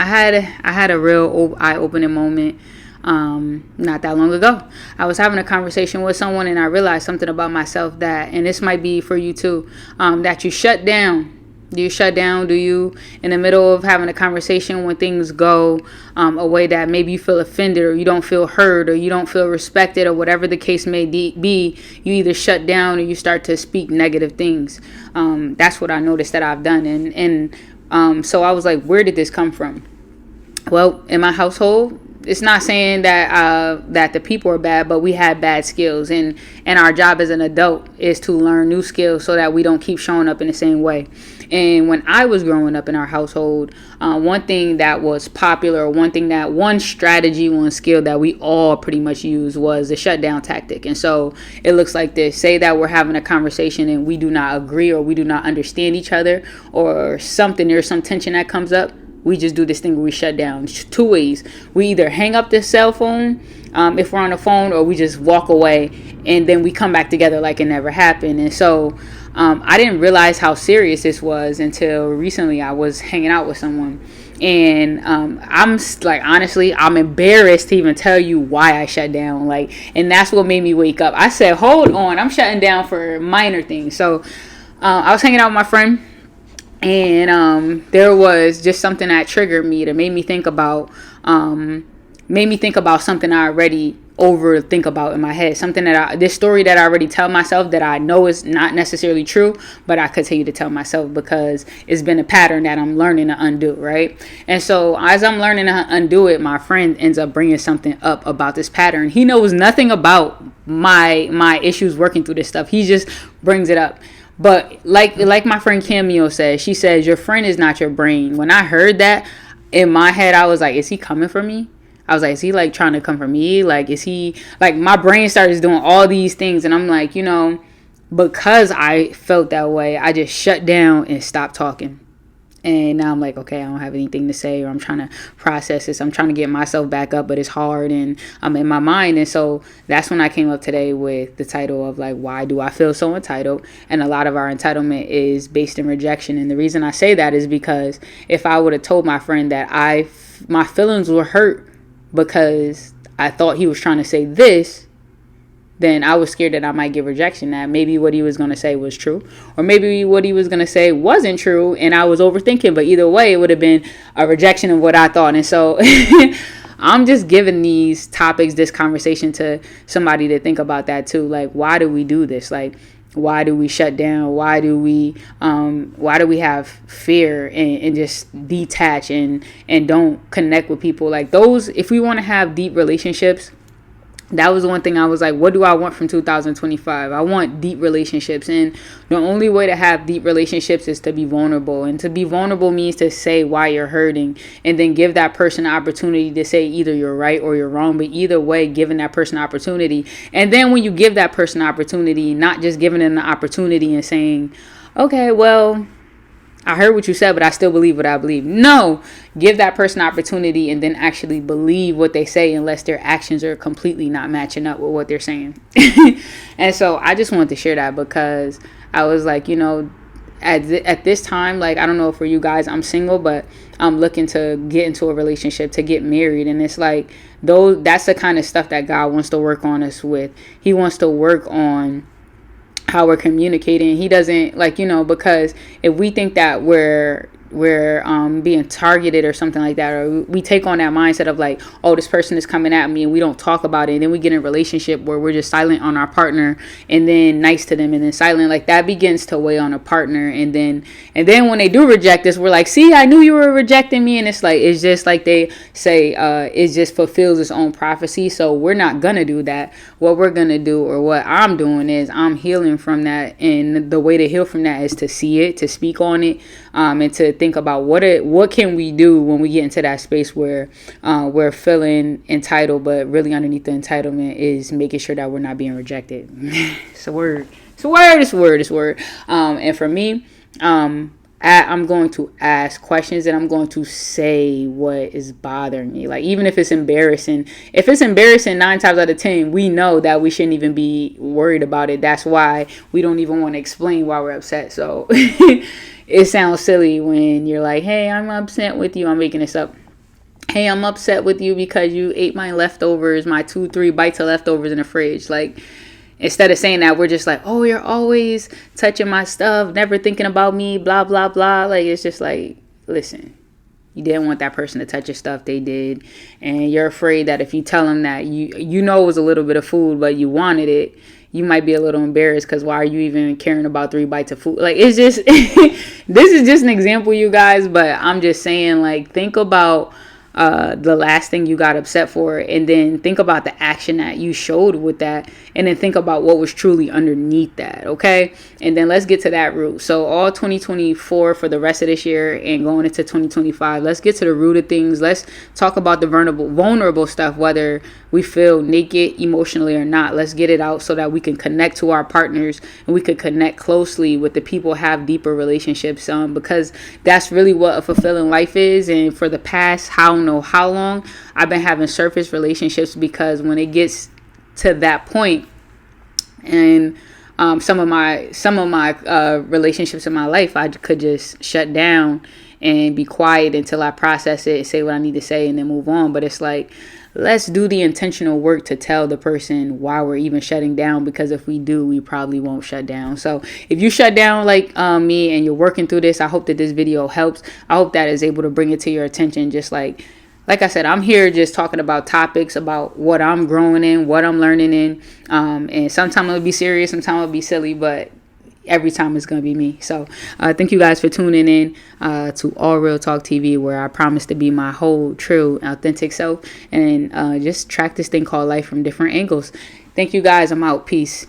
I had a real eye-opening moment not that long ago. I was having a conversation with someone and I realized something about myself that, and this might be for you too, that you shut down. Do you shut down? Do you, in the middle of having a conversation, when things go a way that maybe you feel offended or you don't feel heard or you don't feel respected or whatever the case may be, you either shut down or you start to speak negative things. That's what I noticed that I've done. And so I was like, where did this come from? Well, in my household, it's not saying that the people are bad, but we had bad skills, and our job as an adult is to learn new skills so that we don't keep showing up in the same way. And when I was growing up in our household, one thing that was popular, one strategy, one skill that we all pretty much used was the shutdown tactic. And so it looks like this: say that we're having a conversation and we do not agree or we do not understand each other or something, there's some tension that comes up. We just do this thing where we shut down. Two ways. We either hang up the cell phone if we're on the phone, or we just walk away and then we come back together like it never happened. And so I didn't realize how serious this was until recently. I was hanging out with someone and I'm like, honestly, I'm embarrassed to even tell you why I shut down. And that's what made me wake up. I said, hold on, I'm shutting down for minor things. So I was hanging out with my friend. And there was just something that triggered me, that made me think about something I already overthink about in my head. This story that I already tell myself that I know is not necessarily true, but I continue to tell myself because it's been a pattern that I'm learning to undo, right? And so as I'm learning to undo it, my friend ends up bringing something up about this pattern. He knows nothing about my issues working through this stuff. He just brings it up. But like my friend Cameo says, she says, your friend is not your brain. When I heard that, in my head, I was like, is he coming for me? I was like, is he like trying to come for me? Like, is he, like, my brain started doing all these things. And I'm like, because I felt that way, I just shut down and stopped talking. And now I'm like, okay, I don't have anything to say, or I'm trying to process this. I'm trying to get myself back up, but it's hard and I'm in my mind. And so that's when I came up today with the title of like, why do I feel so entitled? And a lot of our entitlement is based in rejection. And the reason I say that is because if I would have told my friend that my feelings were hurt because I thought he was trying to say this, then I was scared that I might get rejection, that maybe what he was going to say was true, or maybe what he was going to say wasn't true and I was overthinking. But either way, it would have been a rejection of what I thought. And so I'm just giving these topics, this conversation, to somebody to think about that too. Like, why do we do this? Like, why do we shut down? Why do we have fear and just detach and don't connect with people? Like, those, if we want to have deep relationships, that was the one thing I was like, what do I want from 2025? I want deep relationships. And the only way to have deep relationships is to be vulnerable. And to be vulnerable means to say why you're hurting and then give that person an opportunity to say either you're right or you're wrong. But either way, giving that person an opportunity. And then when you give that person an opportunity, not just giving them the opportunity and saying, okay, well, I heard what you said, but I still believe what I believe. No, give that person an opportunity and then actually believe what they say, unless their actions are completely not matching up with what they're saying. And so I just wanted to share that because I was like, at this time, like, I don't know for you guys, I'm single, but I'm looking to get into a relationship, to get married. And it's like, that's the kind of stuff that God wants to work on us with. He wants to work on how we're communicating. He doesn't because if we think that we're being targeted or something like that, or we take on that mindset of like, oh, this person is coming at me, and we don't talk about it, and then we get in a relationship where we're just silent on our partner and then nice to them and then silent, like that begins to weigh on a partner. And then when they do reject us, we're like, see, I knew you were rejecting me. And it's just like they say, it just fulfills its own prophecy. So we're not gonna do that. What we're gonna do, or what I'm doing, is I'm healing from that. And the way to heal from that is to see it, to speak on it, and to think about what can we do when we get into that space where we're feeling entitled, but really underneath the entitlement is making sure that we're not being rejected. It's a word. And for me, I'm going to ask questions and I'm going to say what is bothering me. Like, even if it's embarrassing, 9 times out of 10, we know that we shouldn't even be worried about it. That's why we don't even want to explain why we're upset. So it sounds silly when you're like, hey, I'm upset with you. I'm making this up. hey, I'm upset with you because you ate my leftovers, my 2-3 bites of leftovers in the fridge. Like, instead of saying that, we're just like, oh, you're always touching my stuff, never thinking about me, blah, blah, blah. Like, it's just like, listen, you didn't want that person to touch your stuff, they did. And you're afraid that if you tell them that you know it was a little bit of food, but you wanted it, you might be a little embarrassed because why are you even caring about 3 bites of food? Like, it's just, this is just an example, you guys, but I'm just saying, like, think about the last thing you got upset for, and then think about the action that you showed with that, and then think about what was truly underneath that. Okay, and then let's get to that root. So all 2024 for the rest of this year and going into 2025, let's get to the root of things. Let's talk about the vulnerable stuff, whether we feel naked emotionally or not. Let's get it out so that we can connect to our partners and we could connect closely with the people, have deeper relationships, because that's really what a fulfilling life is. And for the past I don't know how long, I've been having surface relationships, because when it gets to that point, and some of my relationships in my life, I could just shut down and be quiet until I process it, say what I need to say, and then move on. But it's like, let's do the intentional work to tell the person why we're even shutting down, because if we do, we probably won't shut down. So if you shut down like me and you're working through this, I hope that this video helps. I hope that is able to bring it to your attention. Just like I said, I'm here just talking about topics about what I'm growing in, what I'm learning in. And sometimes it'll be serious, sometimes it'll be silly, but every time it's going to be me. So thank you guys for tuning in to All Real Talk TV, where I promise to be my whole true authentic self and just track this thing called life from different angles. Thank you guys. I'm out. Peace.